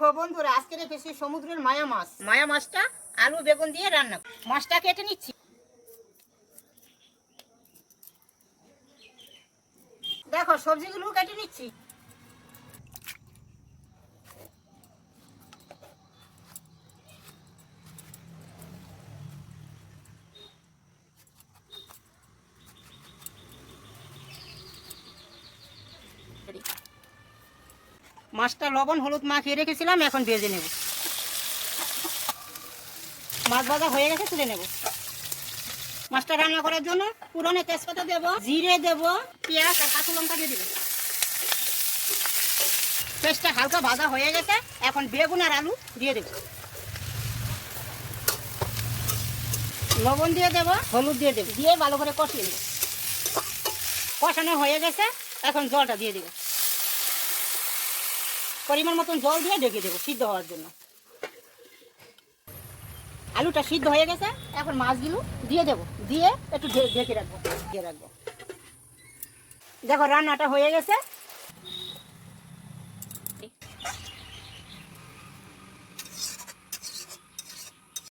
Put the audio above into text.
দেখো বন্ধুরা, আজকে রেখেছি সমুদ্রের মায়া মাছ। মায়া মাছটা আলু বেগুন দিয়ে রান্না। মাছটা কেটে নিচ্ছি। দেখো সবজিগুলো কেটে নিচ্ছি। মাছটা লবণ হলুদ মাখিয়ে রেখেছিলাম, এখন ভেজে নেব। মাছ ভাজা হয়ে গেছে, তুলে নেব। মাছটা রান্না করার জন্য পুরনো তেজপাতা দেব, জিরে দেব, পেঁয়াজ আর কাঁচা লঙ্কা দিয়ে দেব। পেঁয়াজটা হালকা ভাজা হয়ে গেছে, এখন বেগুন আর আলু দিয়ে দেব। লবণ দিয়ে দেব, হলুদ দিয়ে দেব, দিয়ে ভালো করে কষিয়ে দেব। কষানো হয়ে গেছে, এখন জলটা দিয়ে দেব। পরিমাণ মতন জল দিয়ে ঢেকে দেবো সিদ্ধ হওয়ার জন্য। আলুটা সিদ্ধ হয়ে গেছে, এখন মাছগুলো দিয়ে দেবো, দিয়ে একটু ঢেকে রাখবো। দেখো রান্নাটা হয়ে গেছে,